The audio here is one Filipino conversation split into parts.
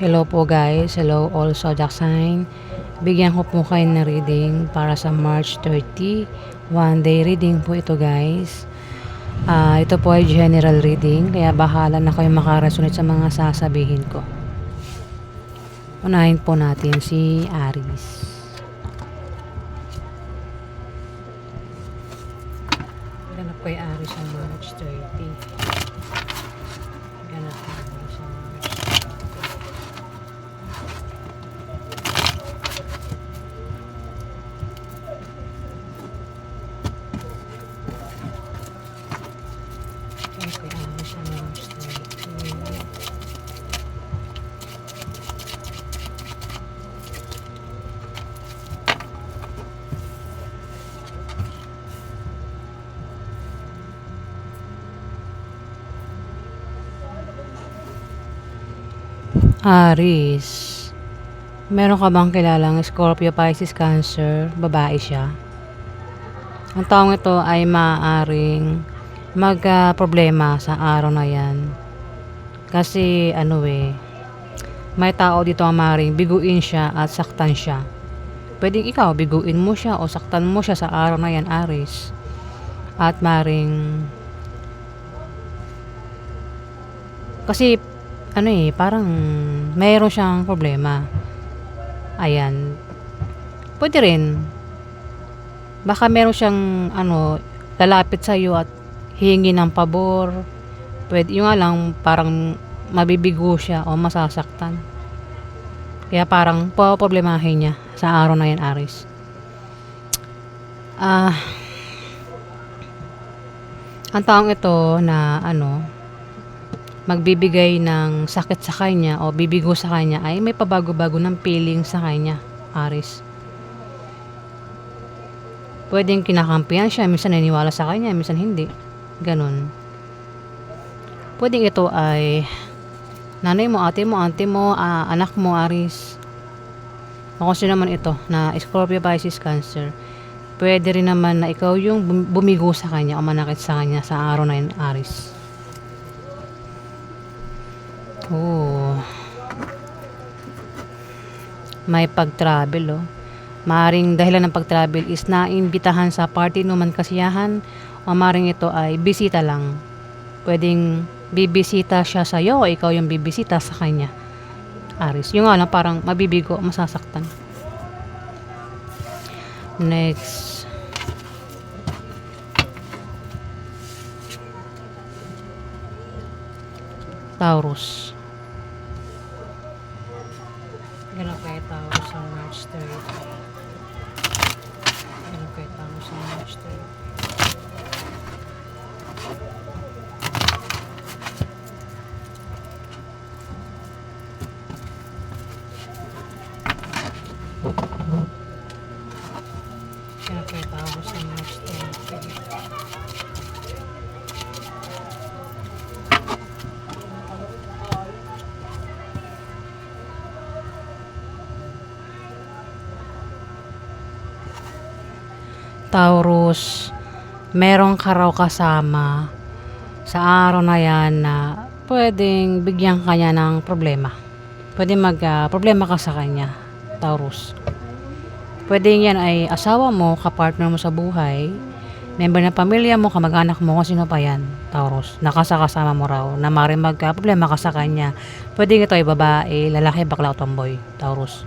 Hello po guys, hello all zodiac sign. Bigyan ko po kayo ng reading para sa March 30. One day reading po ito guys. Ito po ay general reading, kaya bahala na kayo makaresonate sa mga sasabihin ko. Unahin po natin si Aries. Ganap ko yung Aries sa March 30. Ganap ko yung Aries sa March 30. Aries, meron ka bang kilalang Scorpio, Pisces, Cancer? Babae siya. Ang taong ito ay maaaring problema sa araw na yan. Kasi may tao dito ang maaaring biguin siya at saktan siya. Pwedeng ikaw, biguin mo siya o saktan mo siya sa araw na yan, Aries. At maaaring kasi parang mayroon siyang problema. Ayan. Pwede rin. Baka meron siyang lalapit sa iyo at hihingi ng pabor. Pwede, yung nga lang parang mabibigo siya o masasaktan. Kaya parang problemahin niya sa araw na yan, Aries. Ang taong ito na magbibigay ng sakit sa kanya o bibigo sa kanya ay may pabago-bago ng feeling sa kanya, Aries. Pwedeng kinakampihan siya, minsan naniniwala sa kanya, minsan hindi. Ganon. Pwedeng ito ay nanay mo, ate mo, auntie mo, anak mo, Aries. O kung sino naman ito na Scorpio, Pisces, Cancer. Pwede rin naman na ikaw yung bumigo sa kanya o manakit sa kanya sa araw na yun, Aries. May pag-travel Maaring dahilan ng pag-travel is naimbitahan sa party numan kasiyahan o maaring ito ay bisita lang. Pwedeng bibisita siya sa iyo o ikaw yung bibisita sa kanya, Aries. Yung nga lang parang mabibigo, masasaktan. Next. Taurus. Ganun kaya Taurus sa March 30. Ganun kaya Taurus sa March 30. Ganun kaya Taurus sa March 30. Taurus, meron ka raw kasama sa araw na yan na pwedeng bigyan kanya ng problema. Pwede problema ka sa kanya, Taurus. Pwedeng yan ay asawa mo, kapartner mo sa buhay, member ng pamilya mo, kamag-anak mo, kung sino pa yan, Taurus. Nakasakasama mo raw na maaaring problema ka sa kanya. Pwedeng ito ay babae, lalaki, bakla o tomboy, Taurus.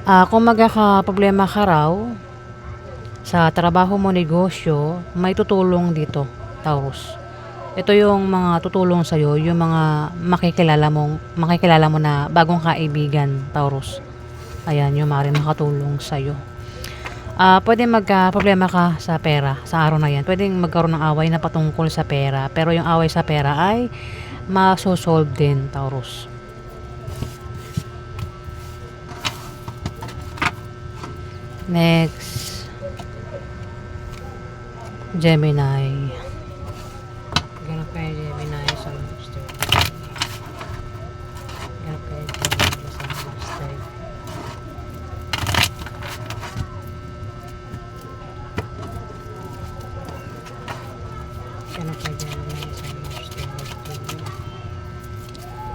Kung magkakaproblema ka raw sa trabaho mo, negosyo, may tutulong dito, Taurus. Ito yung mga tutulong sa'yo, yung mga makikilala mo na bagong kaibigan, Taurus. Ayan, yung maaaring makatulong sa'yo. Pwede magka-problema ka sa pera sa araw na yan. Pwede magkaroon ng away na patungkol sa pera. Pero yung away sa pera ay masosolve din, Taurus. Next, Gemini. Ganap kayo Gemini sa March 30. Ganap kayo Gemini sa March 30. Ganap kayo Gemini sa March 30.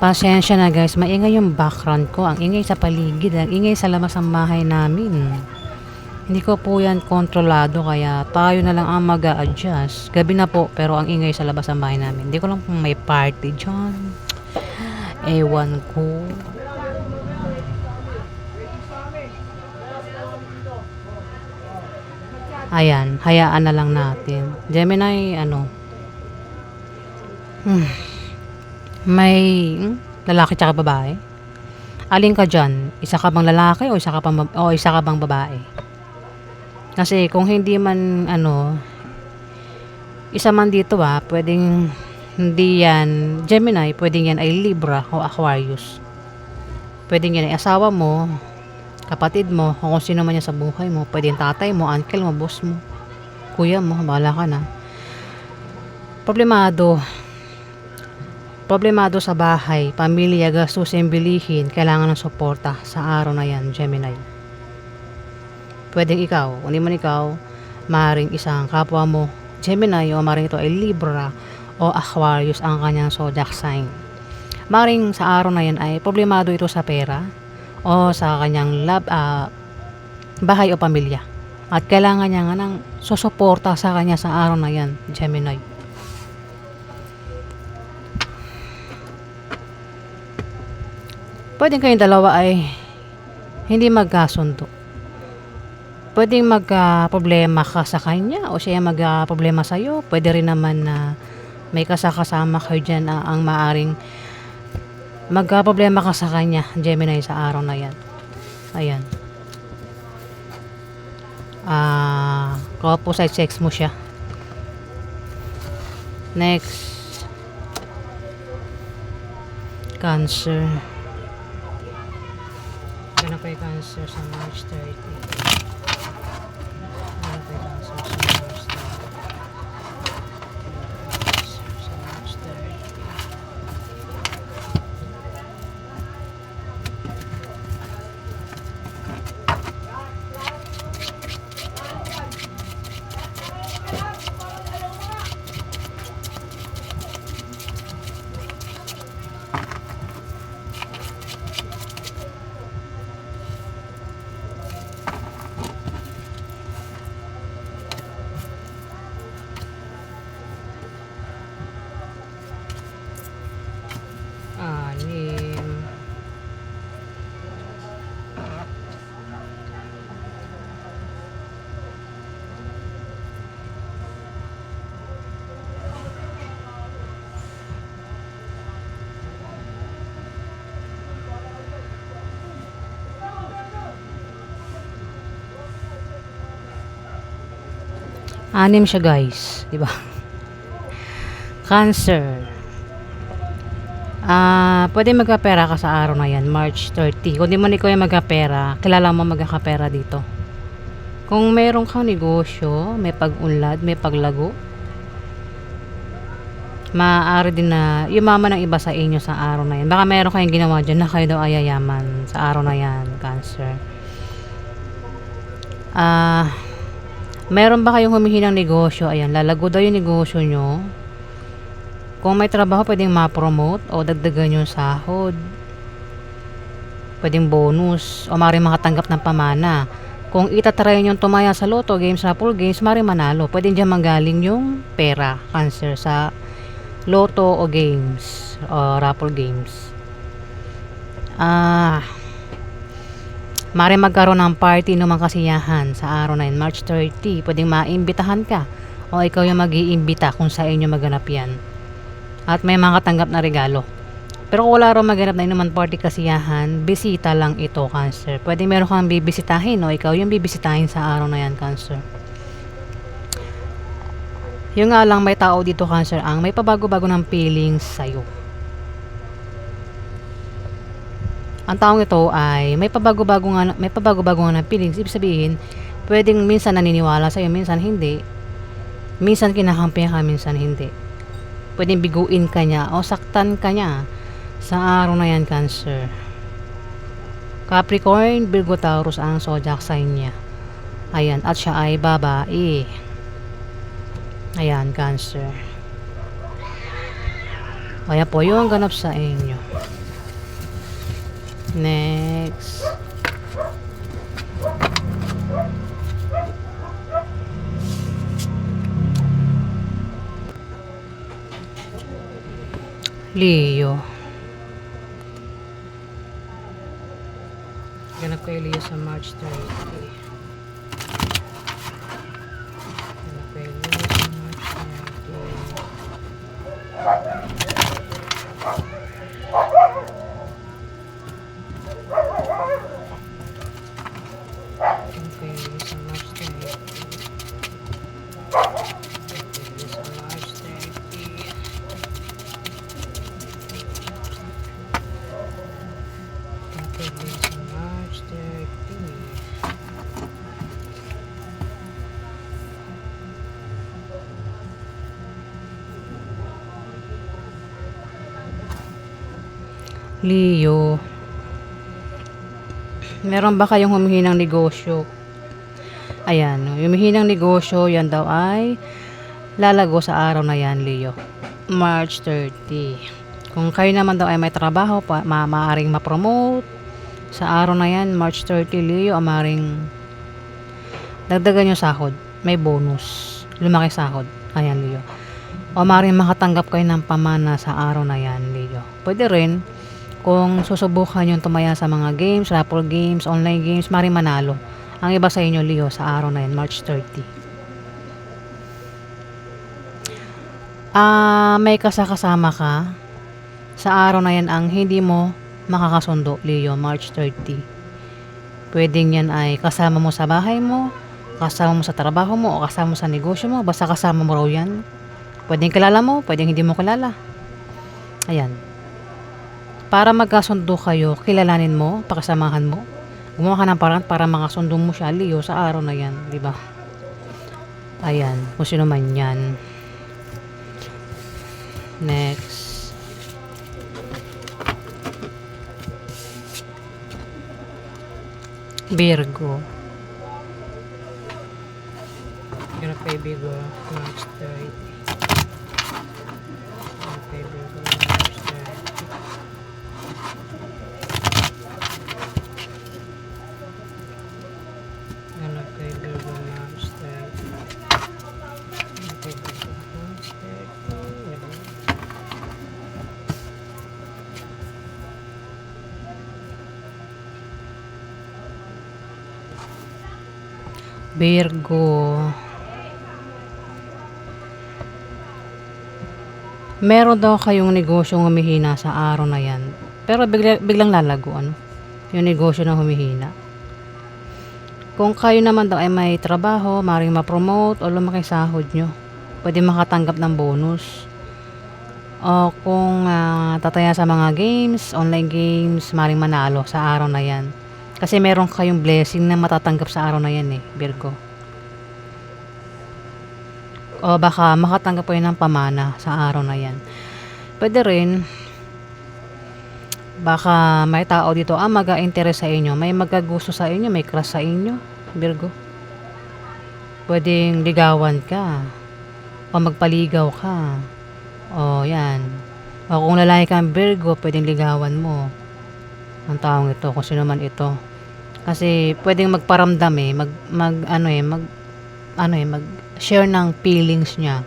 Pasensya na guys, maingay yung background ko. Ang ingay sa paligid, ang ingay sa labas ng bahay namin. Hindi ko po yan kontrolado kaya tayo na lang ang mag-a-adjust. Gabi na po pero ang ingay sa labas ng bahay namin. Hindi ko lang kung may party dyan. Ewan ko. Ayan, hayaan na lang natin. Gemini, may lalaki tsaka babae. Alin ka dyan? Isa ka bang lalaki o isa ka bang babae? Kasi kung hindi man isa man dito pwedeng hindi yan Gemini, pwedeng yan ay Libra o Aquarius. Pwedeng yan ay asawa mo, kapatid mo, o kung sino man yan sa buhay mo. Pwedeng tatay mo, uncle mo, boss mo, kuya mo, bahala ka na. Problemado sa bahay, pamilya, gastusin, bilihin, kailangan ng suporta sa araw na yan, Gemini. Pwedeng ikaw, kung di man ikaw, maaaring isang kapwa mo, Gemini, o maaaring ito ay Libra o Aquarius ang kanyang zodiac sign. Maaaring sa araw na yan ay problemado ito sa pera o sa kanyang bahay o pamilya. At kailangan niya nga ng susuporta sa kanya sa araw na yan, Gemini. Pwedeng kayong dalawa ay hindi magkasundo. Pwedeng magka-problema ka sa kanya o siya magka-problema sa iyo. Pwede rin naman na may kasama kayo dyan ang maaring magka-problema ka sa kanya, Gemini, sa araw na yan. Ayan. Opposite sex mo siya. Next. Cancer. Ganun pa yung Cancer sa March 30. Anim siya guys, di ba? Cancer. Pwede magkapera ka sa araw na yan, March 30. Kung di mo ikaw yung magkapera, kilala mo magkakapera dito. Kung meron kang negosyo, may pag-unlad, may paglago, maaari din na yumaman ng iba sa inyo sa araw na yan. Baka meron kayong ginawa dyan na kayo daw ayayaman sa araw na yan, Cancer. Meron ba kayong humihinang negosyo? Ayan, lalago daw yung negosyo nyo. Kung may trabaho, pwedeng ma-promote o dagdagan yung sahod. Pwedeng bonus o maaaring makatanggap ng pamana. Kung itatry nyo tumaya sa Lotto games, Raffle games, maaaring manalo. Pwedeng dyan manggaling yung pera, Cancer, sa Lotto o games o Raffle games. Maaaring magkaroon ng party ng mga kasiyahan sa araw na yun, March 30. Pwedeng maimbitahan ka o ikaw yung mag-iimbita kung sa inyo maganap yan. At may mga katanggap na regalo. Pero kung wala raw maganap na inuman party kasiyahan, bisita lang ito, Cancer. Pwede meron kang bibisitahin o ikaw yung bibisitahin sa araw na yan, Cancer. Yung nga lang may tao dito, Cancer, ang may pabago-bago ng feelings sa'yo. Ang taong ito ay may pabago-bago nga ng feelings. Ibig sabihin, pwedeng minsan naniniwala sa'yo, minsan hindi. Minsan kinakampi ka, minsan hindi. Pwedeng biguin ka niya o saktan ka niya sa araw na yan, Cancer. Capricorn, Virgo, Taurus ang zodiac sign niya. Ayan, at siya ay babae. Ayan, Cancer. Ayan po yung ganap sa inyo. Next. Leo. Ganap kay Leo sa March 30. Ganap kay Leo sa March 30. Ganap kay Leo sa March 30. Leo sa March 30. Ganap kay Leo sa March 30. Leo, meron ba kayong humihinang negosyo? Ayan, no, yung humihinang negosyo, yan daw ay lalago sa araw na yan, Leo. March 30. Kung kayo naman daw ay may trabaho, maaaring ma-promote sa araw na yan, March 30, Leo, maaaring dagdagan yung sahod. May bonus. Lumaki sahod. Ayan, Leo. O maaaring makatanggap kayo ng pamana sa araw na yan, Leo. Pwede rin, kung susubukan yung tumaya sa mga games, raffle games, online games, maaaring manalo. Ang iba sa inyo, Leo, sa araw na yan, March 30. May kasama ka sa araw na yan ang hindi mo makakasundo, Leo, March 30. Pwedeng yan ay kasama mo sa bahay mo, kasama mo sa trabaho mo, o kasama mo sa negosyo mo, basta kasama mo raw yan. Pwedeng kilala mo, pwedeng hindi mo kilala. Ayan. Para magkasundo kayo, kilalanin mo, pakasamahan mo. Gumawa ka ng paraan para makasundo mo siya, Leo, sa araw na yan, di ba? Ayan, kung sino man yan. Next. Virgo. Ganap kay Virgo, March 30. Ganap kay Virgo, March 30. Ganap kay Virgo, March 30. Ganap kay Virgo, March 30. Virgo. Meron daw kayong negosyong humihina sa araw na yan. Pero biglang lalago, ano? Yung negosyo na humihina. Kung kayo naman daw ay may trabaho, maaaring ma-promote o lumaki sahod nyo. Pwede makatanggap ng bonus. O kung tataya sa mga games, online games, maaaring manalo sa araw na yan. Kasi meron kayong blessing na matatanggap sa araw na yan, Virgo. O baka makatanggap kayo ng pamana sa araw na yan. Pwede rin, baka may tao dito mag-a-interest sa inyo, may magagusto sa inyo, may crush sa inyo, Virgo. Pwedeng ligawan ka, o magpaligaw ka. O yan. O kung lalaki kang Virgo, pwedeng ligawan mo ang taong ito, kung sino man ito. Kasi pwedeng magparamdam mag-share ng feelings niya.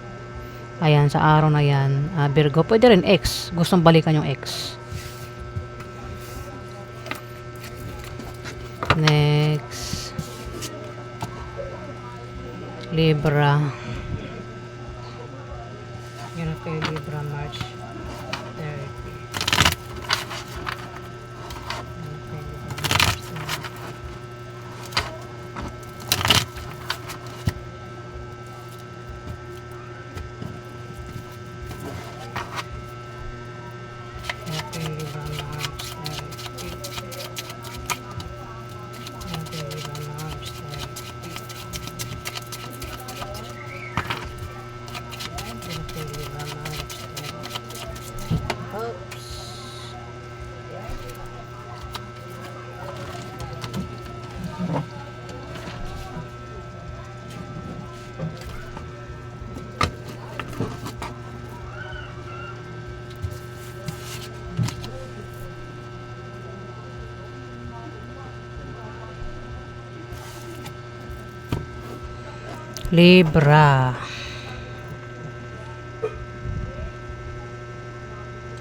Ayan, sa araw na yan, Virgo. Pwede rin ex. Gustong balikan yung ex. Next. Libra. Yan ang kay Libra, March 30. Libra.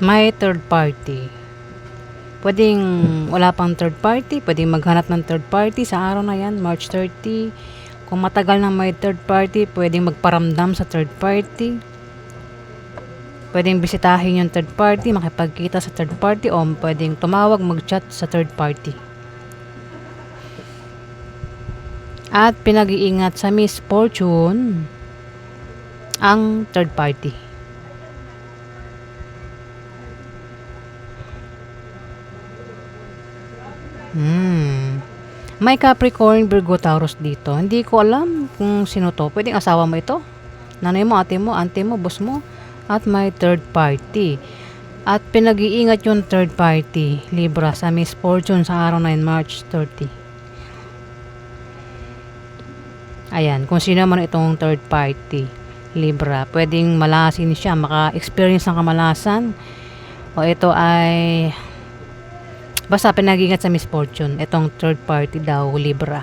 May third party. Pwedeng wala pang third party, pwedeng maghanap ng third party sa araw na yan, March 30. Kung matagal nang may third party, pwedeng magparamdam sa third party. Pwedeng bisitahin yung third party, makipagkita sa third party, o pwedeng tumawag, mag-chat sa third party. At pinag-iingat sa misfortune ang third party. May Capricorn, Virgo, Taurus dito. Hindi ko alam kung sino to. Pwedeng asawa mo ito, nanay mo, ate mo, auntie mo, boss mo. At may third party. At pinag-iingat yung third party, Libra, sa misfortune sa araw na yun, March 30. Ayan, kung sino man itong third party, Libra, pwedeng malasin siya, maka-experience ng kamalasan. O ito ay basta pinag-ingat sa misfortune. Itong third party daw, Libra.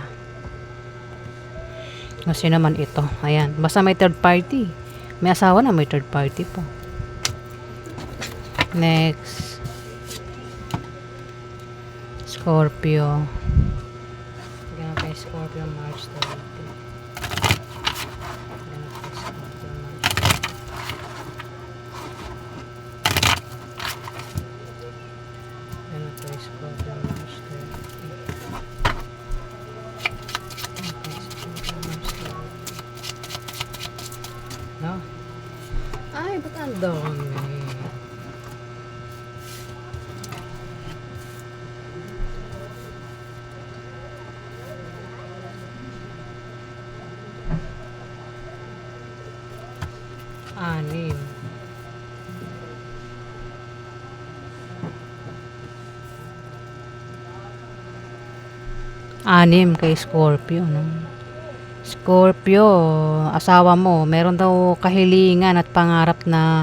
Kung sino man ito. Ayan, basta may third party. May asawa na, may third party po. Next. Scorpio. Ganun kay Scorpio, March 30. Ganun kay Scorpio, March 30. Ganun kay Scorpio, March 30. No? Ay, ba't ang dami? Anim. Anim kay Scorpio, no? Scorpio, asawa mo, meron daw kahilingan at pangarap na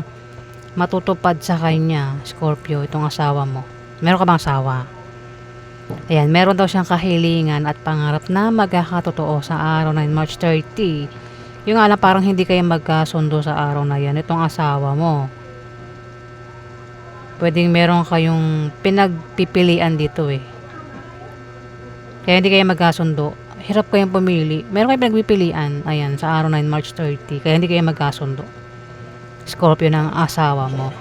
matutupad sa kanya, Scorpio, itong asawa mo. Meron ka bang asawa? Ayan, meron daw siyang kahilingan at pangarap na magkakatotoo sa araw na yun, March 30. Yung nga lang, parang hindi kayo magkasundo sa araw na yan, itong asawa mo. Pwedeng meron kayong pinagpipilian dito eh. Kaya hindi kayo magkasundo. Hirap kayong pumili. Meron kayong pinagpipilian, ayan, sa araw na yun, March 30. Kaya hindi kayo magkasundo. Scorpio ng asawa mo.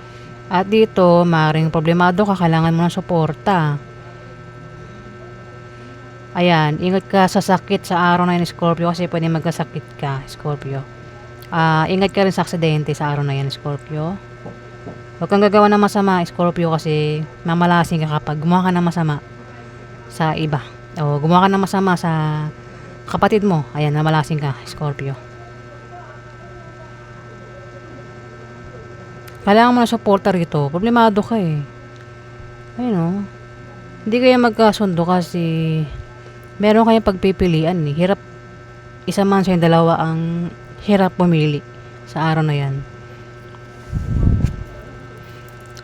At dito, maaaring problemado ka, kailangan mo ng suporta. Ayan, ingat ka sa sakit sa araw na yun, Scorpio, kasi pwede magkasakit ka, Scorpio. Ingat ka rin sa aksidente sa araw na yan, Scorpio. Huwag kang gagawa ng masama, Scorpio, kasi mamalasing ka kapag gumawa ka ng masama sa iba. O gumawa ka ng masama sa kapatid mo. Ayan, mamalasing ka, Scorpio. Kailangan mo na suporta rito. Problemado ka eh. Ayun o. Hindi kayo magkasundo kasi meron kayong pagpipilian eh. Hirap, isa man sa yung dalawa ang hirap pumili sa araw na yan.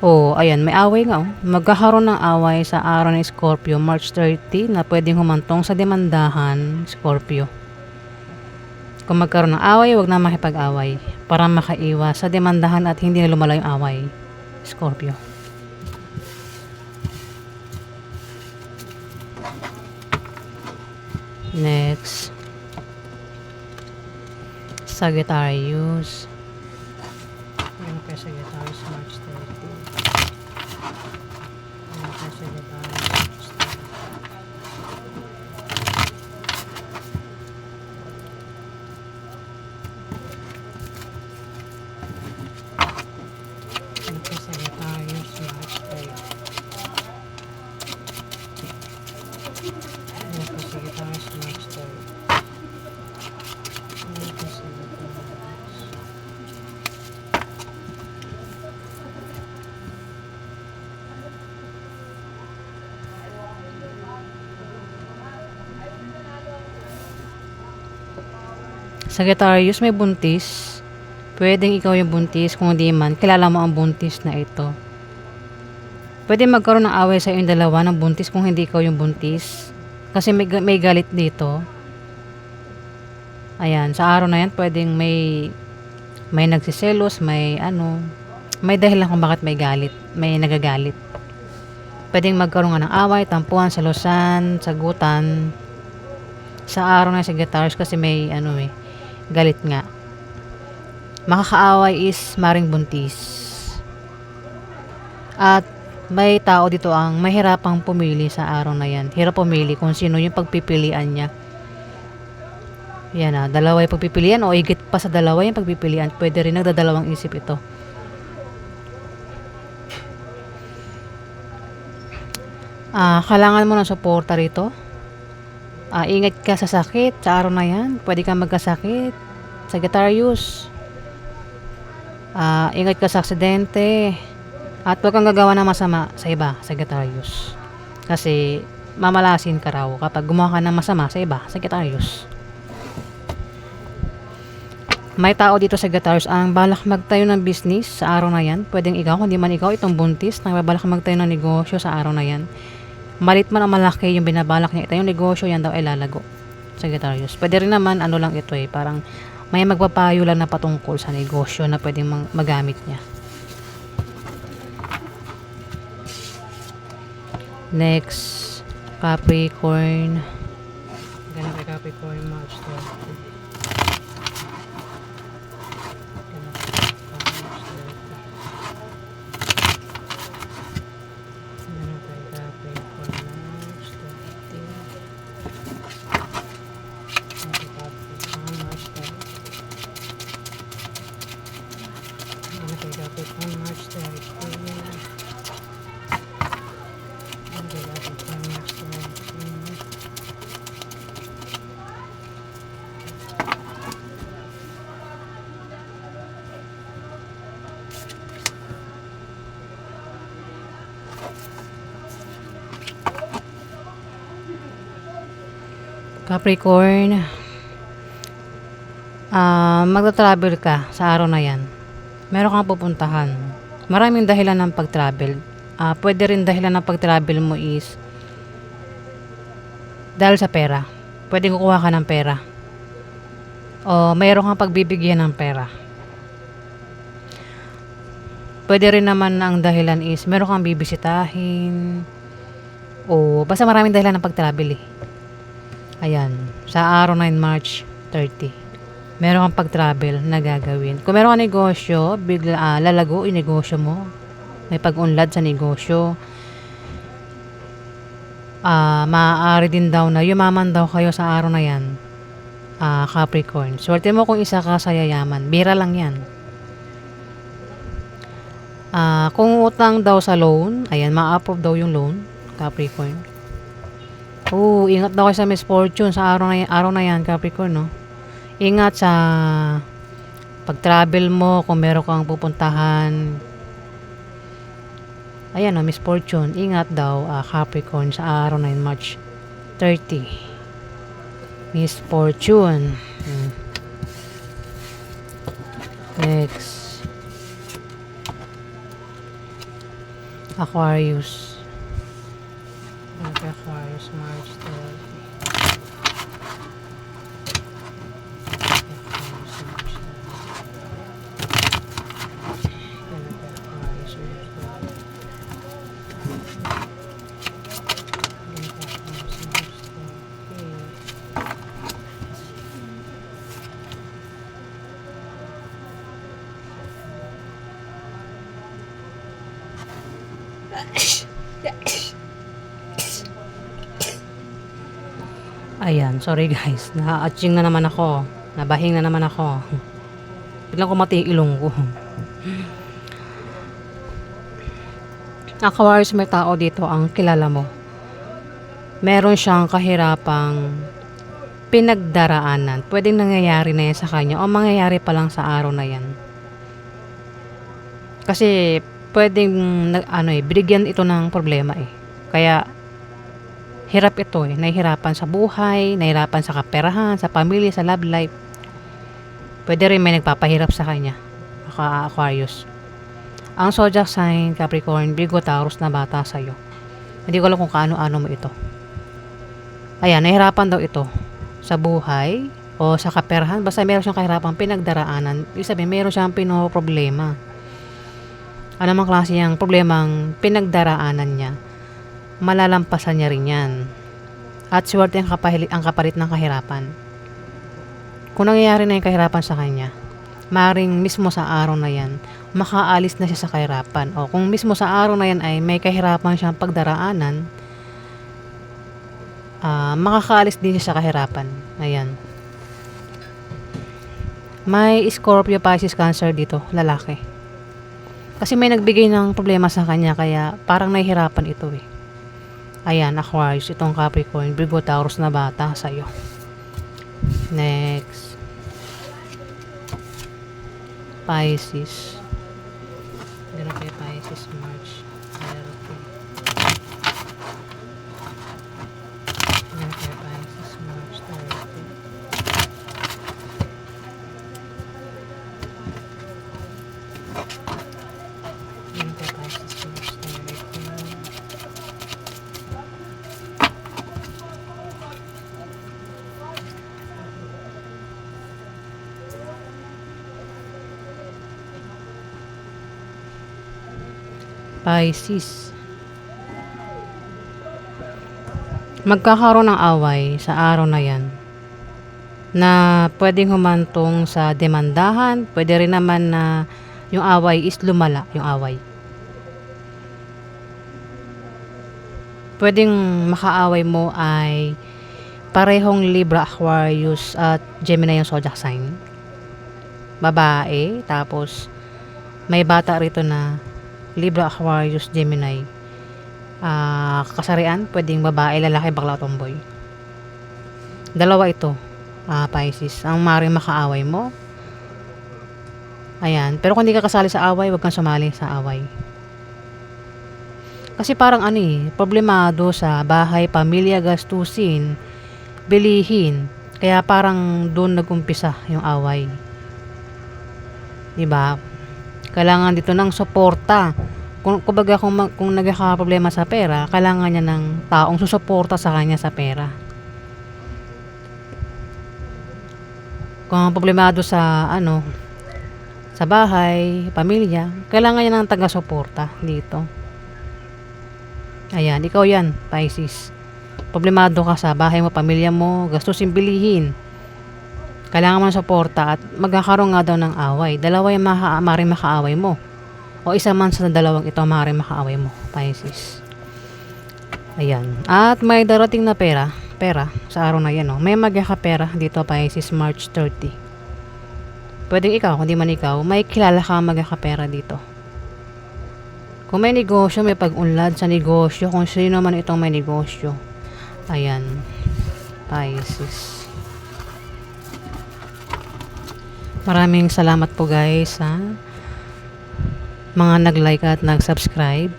Oh, ayan, may away nga oh. Magkakaroon ng away sa araw ng Scorpio, March 30, na pwedeng humantong sa demandahan, Scorpio. Kung magkaroon ng away, wag na makipag-away para makaiwas sa demandahan at hindi na lumala yung away, Scorpio. Next, Sagittarius. Ayan kay Sagittarius, March 30. Ayan kay Sagittarius, March 30. Ayan kay Sagittarius, March 30. Ayan kay Sagittarius, March 30. Ayan kay Sagittarius. Sagittarius, may buntis. Pwedeng ikaw yung buntis, kung hindi man, kilala mo ang buntis na ito. Pwede magkaroon ng away sa yung dalawa ng buntis kung hindi ikaw yung buntis. Kasi may galit dito. Ayan, sa araw na yan, pwedeng may nagsiselos, may dahilan kung bakit may nagagalit. Pwedeng magkaroon nga ng away, tampuhan, selosan, sagutan. Sa araw na yan, Sagittarius, kasi may galit nga. Makakaaway is maring buntis. At may tao dito ang mahirapang pumili sa araw na yan. Hirap pumili kung sino yung pagpipilian niya. Yan dalawa yung pagpipilian o higit pa sa dalawa yung pagpipilian. Pwede rin nagdadalawang isip ito. Kailangan mo ng suporta rito. Ingat ka sa sakit sa araw na yan. Pwede kang magkasakit. Sagittarius. Ingat ka sa aksidente. At huwag kang gagawa ng masama sa iba, Sagittarius. Kasi mamalasin ka raw kapag gumawa ka ng masama sa iba, Sagittarius. May tao dito, Sagittarius, ang balak magtayo ng business sa araw na yan. Pwedeng ikaw, kundi man ikaw itong buntis na balak magtayo ng negosyo sa araw na yan. Malit man o malaki yung binabalak niya itayong negosyo, yan daw ay lalago, Sagittarius. Pwede rin naman, lang ito parang may magpapayo lang na patungkol sa negosyo na pwedeng magamit niya. Next, Capricorn. Ganun kay Capricorn, March 30. Capricorn, magta-travel ka sa araw na yan. Meron kang pupuntahan. Maraming dahilan ng pag-travel. Pwede rin dahilan ng pag-travel mo is dahil sa pera. Pwede kukuha ka ng pera. O mayroon kang pagbibigyan ng pera. Pwede rin naman ang dahilan is meron kang bibisitahin. O basta maraming dahilan ng pag-travel Ayan, sa araw 9 March 30. Meron kang pag-travel na gagawin. Kung meron kang negosyo, bigla lalago yung negosyo mo. May pag-unlad sa negosyo. Maaari din daw na yumaman daw kayo sa araw na yan. Capricorn. Swerte mo kung isa ka sa yayaman. Bira lang yan. Kung utang daw sa loan, ayan, ma-approve daw yung loan, Capricorn. Ingat daw kayo sa misfortune sa araw na yan, Capricorn, no? Ingat sa pag-travel mo kung meron kang pupuntahan. Ayan, misfortune. Ingat daw, Capricorn, sa araw na yan, March 30. Misfortune. Next. Aquarius. Aquarius, March 30. Ayan, sorry guys. Na-atching na naman ako. Nabahing na naman ako. Biglang kumati yung ilong ko. Aquarius, may tao dito ang kilala mo. Meron siyang kahirapang pinagdaraanan. Pwedeng nangyayari na yan sa kanya o mangyayari pa lang sa araw na yan. Kasi pwedeng binigyan ito ng problema Kaya hirap ito nahihirapan sa buhay, nahihirapan sa kaperahan, sa pamilya, sa love life. Pwede rin may nagpapahirap sa kanya, Aquarius. Ang zodiac sign, Capricorn, Virgo, Taurus na bata sa'yo. Hindi ko alam kung kaano-ano mo ito. Ayan, nahihirapan daw ito sa buhay, o sa kaperahan, basta meron siyang kahirapang pinagdaraanan, ibig sabihin meron siyang pinoproblema. Ano mang klase yung problemang pinagdaraanan niya, malalampasan niya rin yan. At swerte ang kapalit ng kahirapan. Kung nangyayari na yung kahirapan sa kanya, maring mismo sa araw na yan, makaalis na siya sa kahirapan. O kung mismo sa araw na yan ay may kahirapan siyang pagdaraanan, makakaalis din siya sa kahirapan. Ayan. May Scorpio, Pisces, Cancer dito, lalaki. Kasi may nagbigay ng problema sa kanya, kaya parang nahihirapan ito eh. Ayan, Aquarius, itong Capricorn, Virgo, Taurus na bata sa'yo. Next. Pisces. Ganun kay Pisces, March 30. Ganun kay Pisces, March 30. Ganun kay Pisces, March 30. Pisces. Magkakaroon ng away sa araw na yan na pwedeng humantong sa demandahan, pwede rin naman na yung away is lumala, yung away. Pwedeng makaaway mo ay parehong Libra, Aquarius at Gemini yung zodiac sign. Babae, tapos may bata rito na Libra, Aquarius, Gemini. Kasarian, pwedeng babae, lalaki, bakla, tomboy. Dalawa ito, Pisces. Ang maaaring makaaway mo. Ayan. Pero kung hindi ka kasali sa away, huwag kang sumali sa away. Kasi parang problemado sa bahay, pamilya, gastusin, bilihin. Kaya parang doon nag-umpisa yung away. Diba? Kailangan dito ng suporta. Kumbaga kung nagkakaproblema sa pera, kailangan niya ng taong susuporta sa kanya sa pera. Kung problemado sa sa bahay, pamilya, kailangan niya ng taga-suporta dito. Ayan, ikaw yan, Pisces. Problemado ka sa bahay mo, pamilya mo, gastusin, bilihin. Kailangan mo ng suporta at magkakaroon nga daw ng away. Dalawa yung maaaring makaaway mo. O isa man sa dalawang ito maaaring makaaway mo, Pisces. Ayan. At may darating na pera sa araw na yan. May magkakapera dito, Pisces, March 30. Pwedeng ikaw, kundi man ikaw, may kilala ka magkakapera dito. Kung may negosyo, may pag-unlad sa negosyo, kung sino man itong may negosyo. Ayan, Pisces. Maraming salamat po guys sa mga nag-like at nag-subscribe.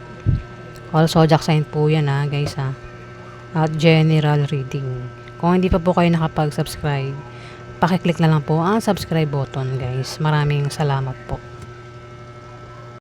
All zodiac sign po yan guys At general reading. Kung hindi pa po kayo nakapag-subscribe, pakiclick na lang po ang subscribe button guys. Maraming salamat po.